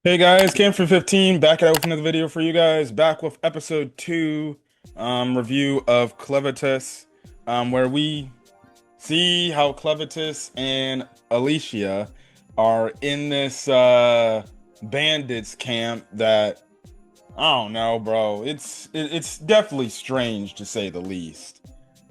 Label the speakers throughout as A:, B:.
A: Hey guys, Cam for 15 back at with another video for you guys. Back with episode 2 review of Clevatess, where we see how Clevatess and Alicia are in this bandits camp that I don't know, bro. It's definitely strange to say the least.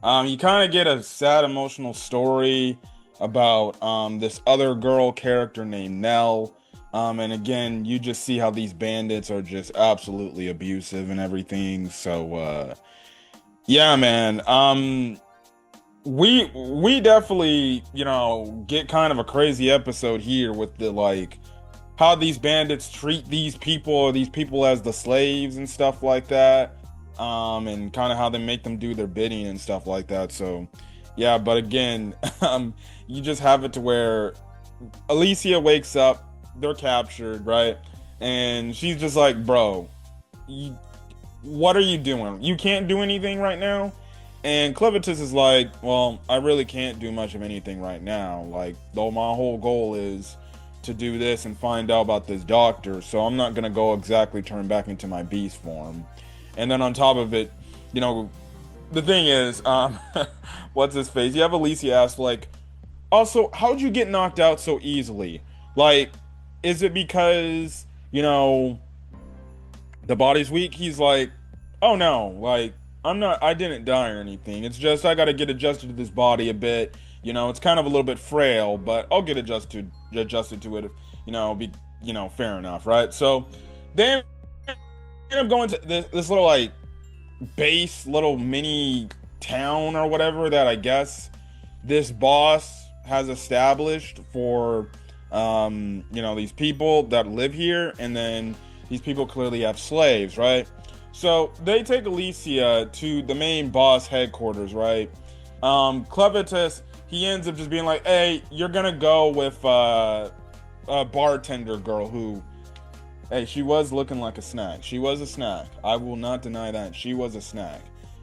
A: You kind of get a sad emotional story about this other girl character named Nell. And again, you just see how these bandits are just absolutely abusive and everything. So yeah, man. We definitely, get kind of a crazy episode here with the like how these bandits treat these people as the slaves and stuff like that. And kind of how they make them do their bidding and stuff like that. So yeah, but again, you just have it to where Alicia wakes up, they're captured, right? And she's just like, bro, what are you doing? You can't do anything right now. And Clevatess is like, well, I really can't do much of anything right now. Like, though my whole goal is to do this and find out about this doctor, so I'm not gonna go exactly turn back into my beast form. And then on top of it, you know, the thing is, what's his face? You have Alicia ask, like, also, how'd you get knocked out so easily? Like, is it because, the body's weak? He's like, oh no, like, I didn't die or anything. It's just I gotta get adjusted to this body a bit. It's kind of a little bit frail, but I'll get adjusted to it if, fair enough, right? So then end up going to this little like base, little mini town or whatever that I guess this boss has established for these people that live here, and then these people clearly have slaves, right? So they take Alicia to the main boss headquarters, right? Clevatess, he ends up just being like, hey, you're gonna go with a bartender girl who, hey, she was looking like a snack. She was a snack. I will not deny that. She was a snack.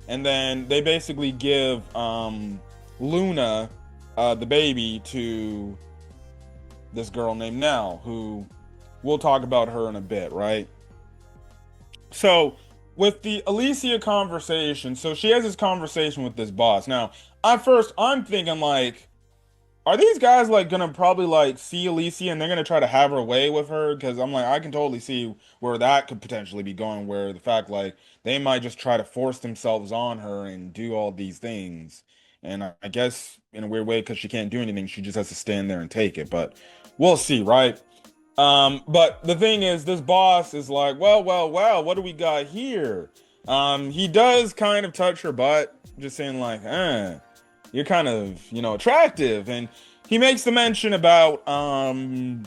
A: And then they basically give Luna, the baby, to this girl named Nell, who we'll talk about her in a bit, right? So with the Alicia conversation, so she has this conversation with this boss. Now, at first, I'm thinking like, are these guys like gonna probably like see Alicia and they're gonna try to have her way with her? Because I'm like, I can totally see where that could potentially be going, where the fact like they might just try to force themselves on her and do all these things. And I guess in a weird way, because she can't do anything, she just has to stand there and take it. But we'll see, right? But the thing is, this boss is like, well, what do we got here? He does kind of touch her butt, just saying like, you're kind of, attractive. And he makes the mention about, the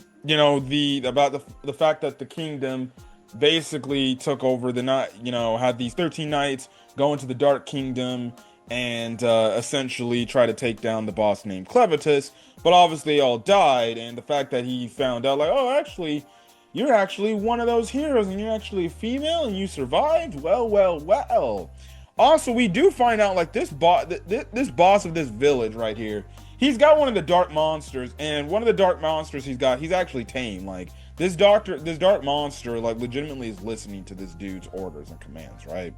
A: fact that the kingdom basically took over the night, had these 13 knights go into the Dark Kingdom and essentially try to take down the boss named Clevatess, but obviously they all died. And the fact that he found out, like, oh, actually, you're actually one of those heroes, and you're actually a female, and you survived. Well. Also, we do find out like this boss of this village right here, he's got one of the dark monsters, and one of the dark monsters he's actually tame. Like this dark monster, like legitimately is listening to this dude's orders and commands, right?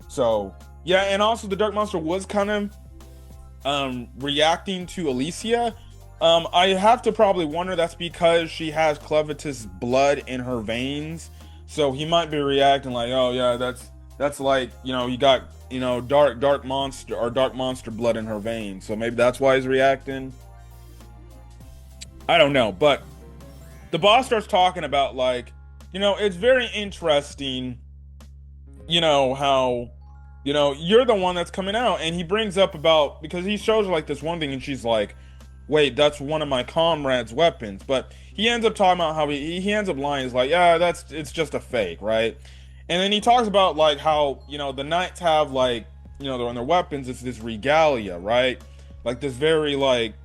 A: So yeah, and also the dark monster was kind of reacting to Alicia. I have to probably wonder that's because she has Clevatess blood in her veins, so he might be reacting like, oh yeah, that's like, you got, dark monster blood in her veins, so maybe that's why he's reacting. I don't know, but the boss starts talking about like, it's very interesting, how, you're the one that's coming out. And he brings up about, because he shows her like this one thing and she's like, wait, that's one of my comrades' weapons. But he ends up talking about how he ends up lying. He's like, yeah, it's just a fake, right? And then he talks about like how, the knights have like, they're on their weapons, it's this regalia, right? Like this very like,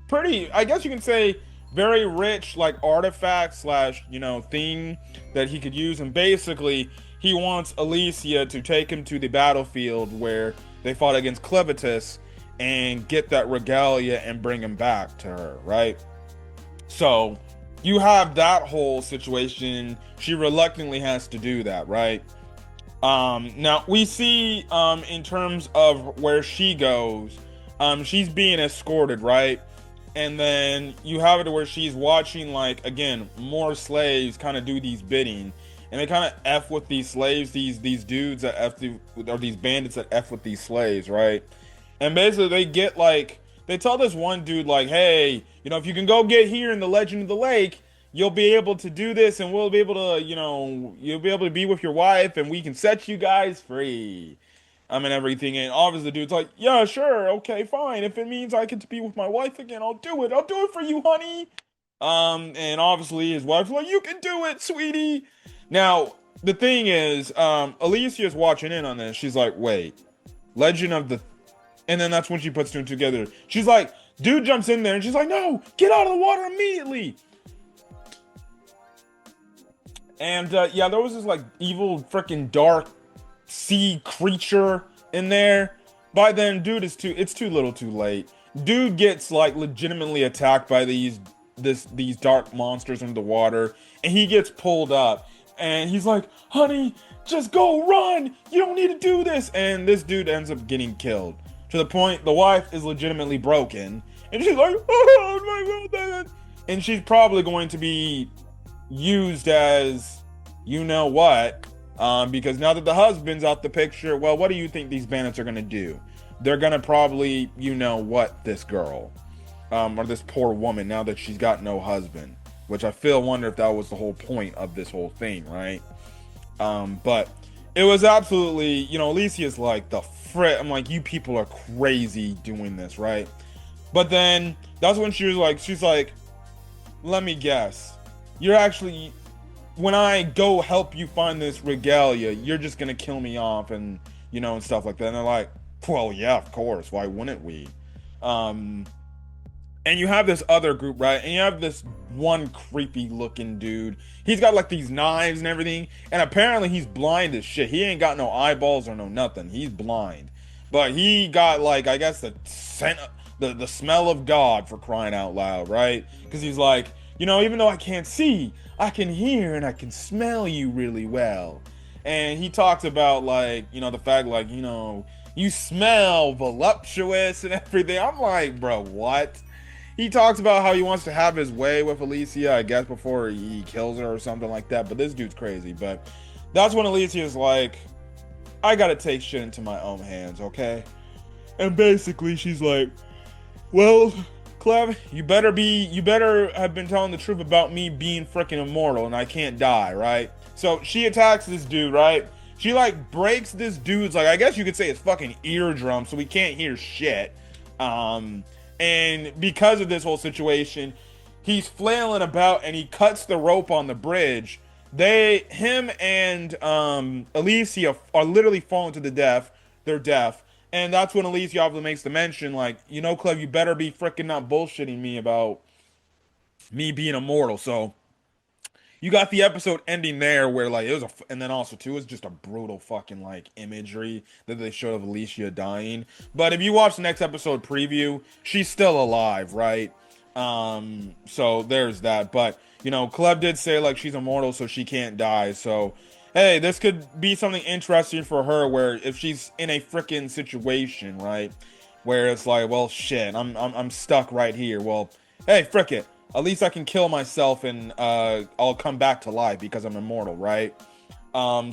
A: pretty, I guess you can say, very rich like artifact slash thing that he could use. And basically he wants Alicia to take him to the battlefield where they fought against Clevatess and get that regalia and bring him back to her, right? So you have that whole situation. She reluctantly has to do that, right? Now we see in terms of where she goes, she's being escorted, right? And then you have it to where she's watching, like, again, more slaves kind of do these bidding, and they kind of f with these slaves, these dudes that or these bandits that f with these slaves, right? And basically they get like, they tell this one dude like, hey, if you can go get here in the Legend of the Lake, you'll be able to do this, and we'll be able to, you'll be able to be with your wife, and we can set you guys free. I mean, everything. And obviously the dude's like, yeah, sure, okay, fine. If it means I get to be with my wife again, I'll do it. I'll do it for you, honey. And obviously his wife's like, you can do it, sweetie. Now, the thing is, Alicia's watching in on this. She's like, wait, Legend of the... And then that's when she puts two together. She's like, dude jumps in there, and she's like, no, get out of the water immediately. And, yeah, there was this, like, evil, freaking dark sea creature in there. By then, dude, it's too little too late. Dude gets, like, legitimately attacked by these dark monsters in the water, and he gets pulled up, and he's like, honey, just go, run, you don't need to do this. And this dude ends up getting killed, to the point the wife is legitimately broken, and she's like, oh my god, and she's probably going to be used as you know what, because now that the husband's out the picture, well, what do you think these bandits are gonna do? They're gonna probably, this girl, or this poor woman, now that she's got no husband, which I wonder if that was the whole point of this whole thing, right? But it was absolutely, Alicia's like, I'm like, you people are crazy doing this, right? But then that's when she's like, let me guess, you're actually, when I go help you find this regalia, you're just gonna kill me off, and and stuff like that. And they're like, well, yeah, of course, why wouldn't we? And you have this other group, right? And you have this one creepy looking dude. He's got like these knives and everything, and apparently he's blind as shit. He ain't got no eyeballs or no nothing. He's blind, but he got, like, I guess the scent, the smell of God, for crying out loud, right? Because he's like, even though I can't see, I can hear and I can smell you really well. And he talks about, like, the fact, like, you smell voluptuous and everything. I'm like, bro, what? He talks about how he wants to have his way with Alicia, I guess, before he kills her or something like that. But this dude's crazy. But that's when Alicia's like, I gotta take shit into my own hands, okay? And basically she's like, well, Clev, you better have been telling the truth about me being freaking immortal and I can't die, right? So she attacks this dude, right? She, like, breaks this dude's, like, I guess you could say his fucking eardrum, so he can't hear shit. And because of this whole situation, he's flailing about and he cuts the rope on the bridge. Him and Alicia are literally falling to the death. They're deaf. And that's when Alicia obviously makes the mention, like, Cleve, you better be freaking not bullshitting me about me being immortal. So you got the episode ending there where, like, and then also too, it was just a brutal fucking, like, imagery that they showed of Alicia dying. But if you watch the next episode preview, she's still alive, right? So there's that. But, Cleve did say, like, she's immortal, so she can't die. So, hey, this could be something interesting for her, where if she's in a freaking situation, right, where it's like, well, shit, I'm stuck right here. Well, hey, frick it. At least I can kill myself and I'll come back to life because I'm immortal, right?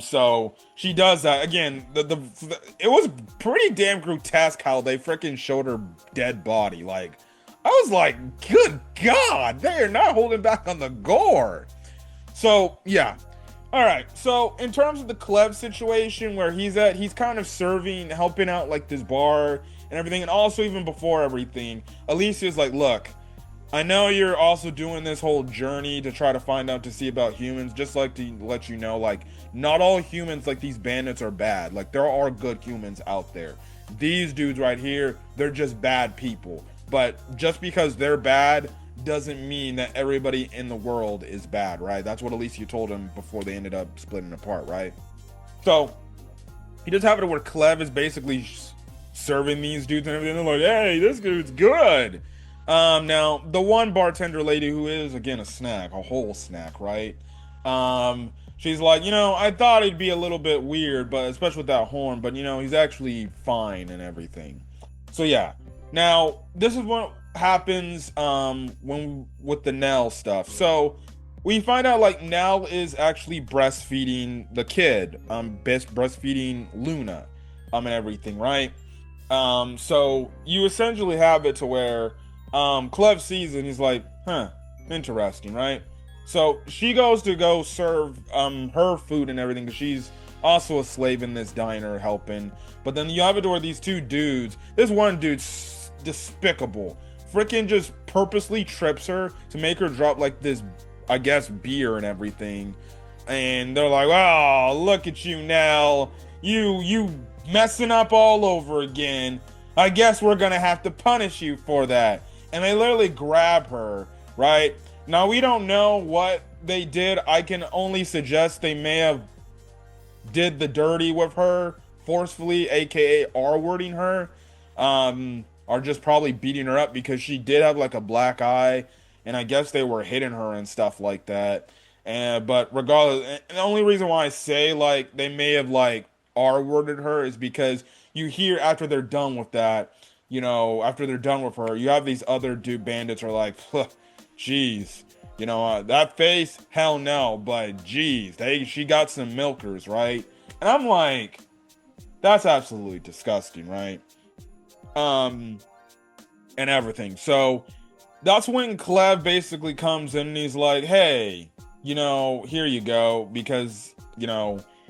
A: So she does that. Again, it was pretty damn grotesque how they freaking showed her dead body. Like, I was like, good God, they're not holding back on the gore. So, yeah. All right. So, in terms of the Cleve situation where he's kind of helping out, like, this bar and everything. And also, even before everything, Alicia's like, look, I know you're also doing this whole journey to try to find out to see about humans. Just like to let you know, like, not all humans, like these bandits, are bad. Like, there are good humans out there. These dudes right here, they're just bad people. But just because they're bad doesn't mean that everybody in the world is bad, right? That's what Alicia told him before they ended up splitting apart, right? So he does have it where Cleve is basically serving these dudes and everything. They're like, hey, this dude's good. Now the one bartender lady who is again a snack, a whole snack, right? She's like, I thought he'd be a little bit weird, but especially with that horn, but he's actually fine and everything. So yeah. Now this is what happens when with the Nell stuff. So we find out like Nell is actually breastfeeding the kid, best breastfeeding Luna, and everything, right? So you essentially have it to where Clev sees it and he's like, huh, interesting, right? So she goes to go serve her food and everything because she's also a slave in this diner helping. But then you have it to where these two dudes, this one dude's despicable, freaking just purposely trips her to make her drop like this, I guess, beer and everything. And they're like, oh, look at you now. You messing up all over again. I guess we're gonna have to punish you for that. And they literally grab her, right? Now we don't know what they did. I can only suggest they may have did the dirty with her forcefully, aka R-wording her, or just probably beating her up because she did have like a black eye, and I guess they were hitting her and stuff like that. And but regardless, the only reason why I say like they may have like R-worded her is because you hear after they're done with that, after they're done with her, you have these other dude bandits are like, huh, geez, that face, hell no, but geez, she got some milkers, right? And I'm like, that's absolutely disgusting, right? And everything. So that's when Clev basically comes in and he's like, hey, here you go, because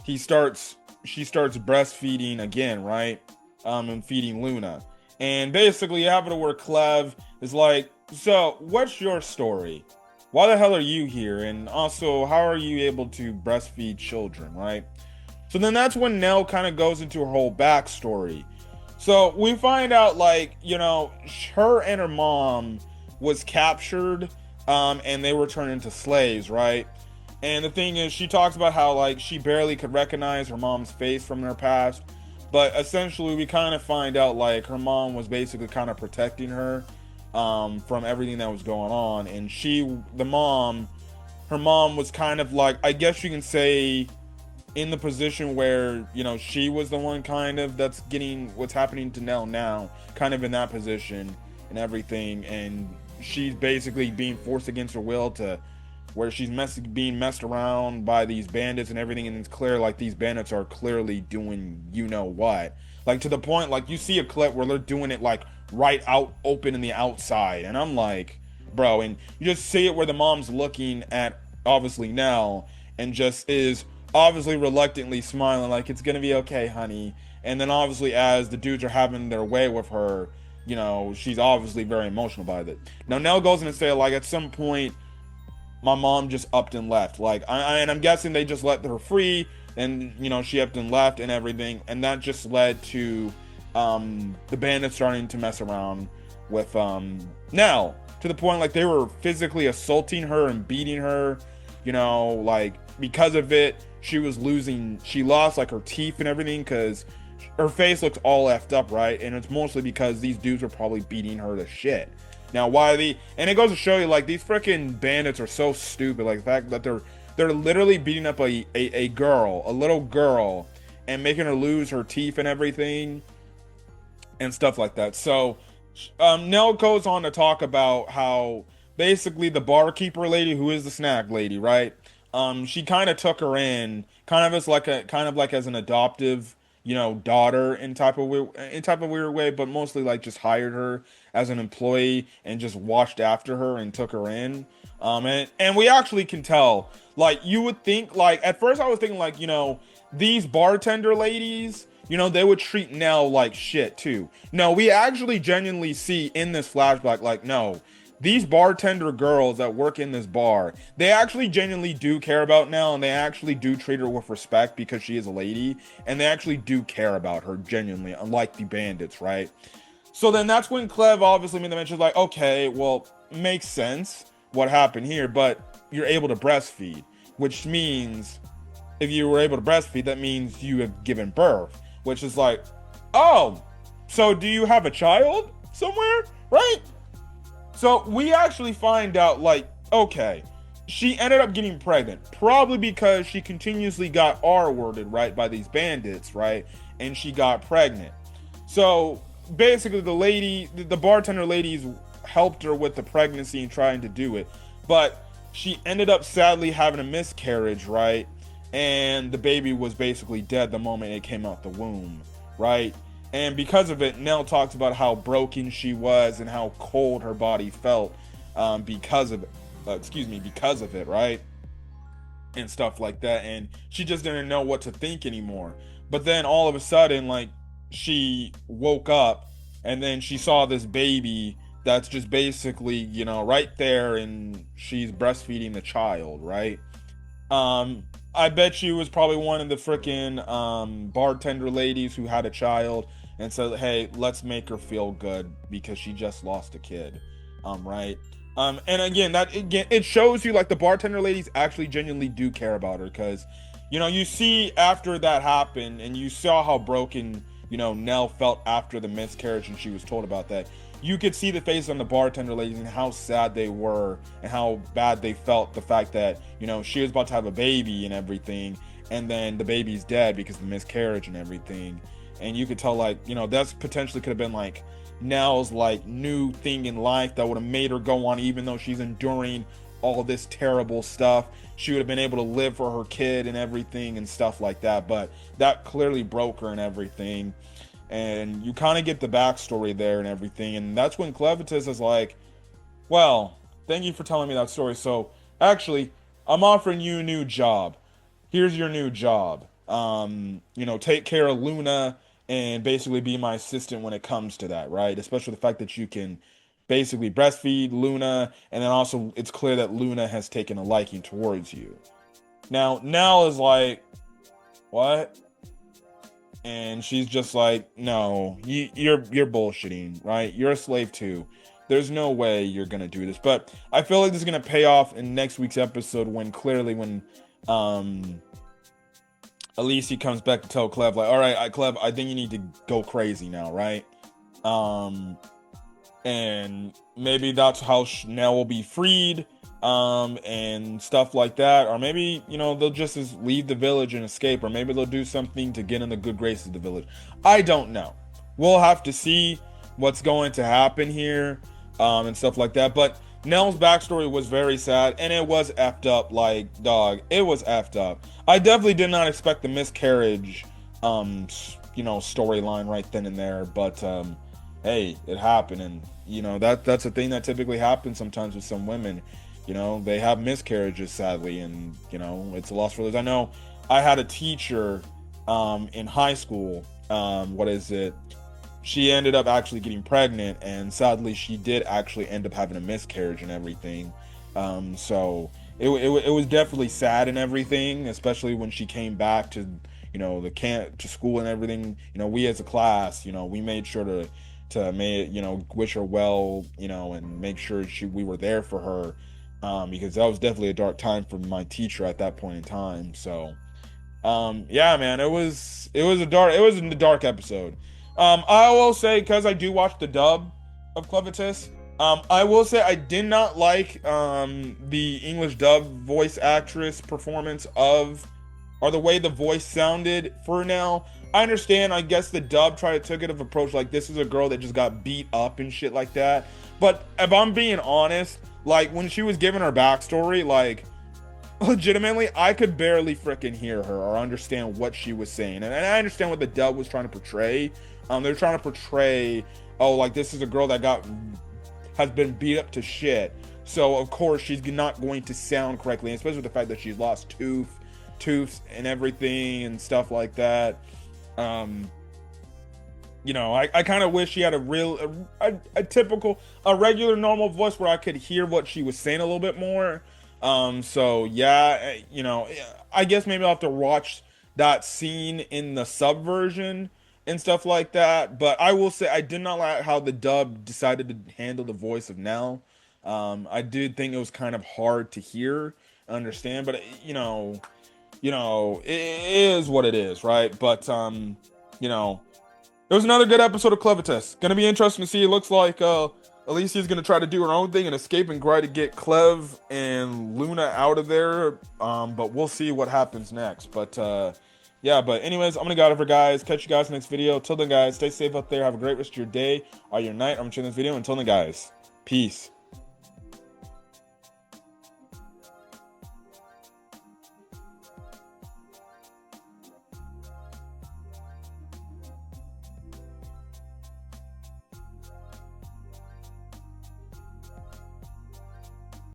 A: she starts breastfeeding again, right? And feeding Luna. And basically you have it where Clev is like, so what's your story? Why the hell are you here? And also, how are you able to breastfeed children, right? So then that's when Nell kind of goes into her whole backstory. So we find out like, her and her mom was captured, and they were turned into slaves, right? And the thing is, she talks about how like she barely could recognize her mom's face from her past. But essentially, we kind of find out like her mom was basically kind of protecting her from everything that was going on. And her mom was kind of like, I guess you can say, in the position where, she was the one kind of that's getting what's happening to Nell now, kind of in that position and everything. And she's basically being forced against her will to where she's being messed around by these bandits and everything, and it's clear like these bandits are clearly doing what, like to the point like you see a clip where they're doing it like right out open in the outside, and I'm like, bro, and you just see it where the mom's looking at obviously Nell and just is obviously reluctantly smiling like it's gonna be okay, honey. And then obviously as the dudes are having their way with her, she's obviously very emotional by it. Now Nell goes in and say like at some point my mom just upped and left. Like, and I'm guessing they just let her free, and she upped and left and everything, and that just led to the bandits starting to mess around with Nell to the point like they were physically assaulting her and beating her. Like because of it, she lost like her teeth and everything because her face looks all effed up, right? And it's mostly because these dudes were probably beating her to shit. Now, and it goes to show you, like, these freaking bandits are so stupid. Like, the fact that they're literally beating up a little girl, and making her lose her teeth and everything, and stuff like that. So, Nell goes on to talk about how, basically, the barkeeper lady, who is the snack lady, right? She kind of took her in, kind of like as an adoptive, daughter in type of weird way, but mostly like just hired her as an employee and just watched after her and took her in. And we actually can tell, like, you would think, like, at first I was thinking like, these bartender ladies, they would treat Nell like shit too. No, we actually genuinely see in this flashback, like, no, these bartender girls that work in this bar, they actually genuinely do care about Nell, and they actually do treat her with respect because she is a lady, and they actually do care about her genuinely, unlike the bandits, right? So then that's when Clev obviously made the mention, like, okay, well, makes sense what happened here, but you're able to breastfeed, which means if you were able to breastfeed, that means you have given birth, which is like, oh, so do you have a child somewhere, right? So we actually find out, like, okay, she ended up getting pregnant, probably because she continuously got R-worded, right, by these bandits, right, and she got pregnant. So basically, the bartender ladies helped her with the pregnancy and trying to do it, but she ended up sadly having a miscarriage, right, and the baby was basically dead the moment it came out the womb, right? And because of it, Nell talks about how broken she was and how cold her body felt because of it. Because of it, right? And stuff like that. And she just didn't know what to think anymore. But then all of a sudden, like, she woke up and then she saw this baby that's just basically, right there, and she's breastfeeding the child, right? I bet she was probably one of the freaking bartender ladies who had a child and said, "Hey, let's make her feel good because she just lost a kid." Right? And again, it shows you, like, the bartender ladies actually genuinely do care about her, because, you see after that happened, and you saw how broken, Nell felt after the miscarriage, and she was told about that. You could see the face on the bartender ladies and how sad they were and how bad they felt, the fact that, she was about to have a baby and everything, and then the baby's dead because of the miscarriage and everything. And you could tell, like, that's potentially could have been, like, Nell's, like, new thing in life that would have made her go on, even though she's enduring all this terrible stuff. She would have been able to live for her kid and everything and stuff like that. But that clearly broke her and everything. And you kind of get the backstory there and everything. And that's when Clevatess is like, well, thank you for telling me that story. So actually, I'm offering you a new job. Here's your new job. Take care of Luna and basically be my assistant when it comes to that, right? Especially the fact that you can basically breastfeed Luna, and then also it's clear that Luna has taken a liking towards you. Now, Nell is like, what? And she's just like, no, you're bullshitting, right? You're a slave too. There's no way you're gonna do this. But I feel like this is gonna pay off in next week's episode when Alicia comes back to tell Clev, like, all right, Clev, I think you need to go crazy now, right? And maybe that's how Nell will be freed, and stuff like that. Or maybe, they'll just leave the village and escape, or maybe they'll do something to get in the good graces of the village. I don't know. We'll have to see what's going to happen here, and stuff like that. But Nell's backstory was very sad, and it was effed up. Like, dog, it was effed up. I definitely did not expect the miscarriage, storyline right then and there. But hey, it happened, and that's a thing that typically happens sometimes with some women. They have miscarriages, sadly, and it's a loss for those. I know I had a teacher in high school. She ended up actually getting pregnant, and sadly she did actually end up having a miscarriage and everything. So it was definitely sad and everything, especially when she came back to to school and everything. We as a class, we made sure to wish her well, and make sure we were there for her, because that was definitely a dark time for my teacher at that point in time. So yeah, man, it was a dark episode. I will say, because I do watch the dub of Clevatess, I will say I did not like the English dub voice actress performance or the way the voice sounded for Nell. I understand, I guess the dub tried to take it of approach, like, this is a girl that just got beat up and shit like that. But if I'm being honest, like, when she was giving her backstory, like, legitimately, I could barely freaking hear her or understand what she was saying. And I understand what the dub was trying to portray. They're trying to portray, like, this is a girl that has been beat up to shit. So, of course, she's not going to sound correctly, especially with the fact that she's lost tooths and everything and stuff like that. I kind of wish she had a regular normal voice where I could hear what she was saying a little bit more. So yeah, I guess maybe I'll have to watch that scene in the sub version and stuff like that. But I will say I did not like how the dub decided to handle the voice of Nell. I did think it was kind of hard to hear, understand, but it is what it is, right? But it was another good episode of Clevatess. Gonna be interesting to see. It looks like Alicia's gonna try to do her own thing and escape and try to get Clev and Luna out of there. But we'll see what happens next. But yeah, but anyways, I'm gonna get out of here, guys. Catch you guys next video. Till then, guys, stay safe out there. Have a great rest of your day or your night. I'm gonna this video. Until then, guys, peace.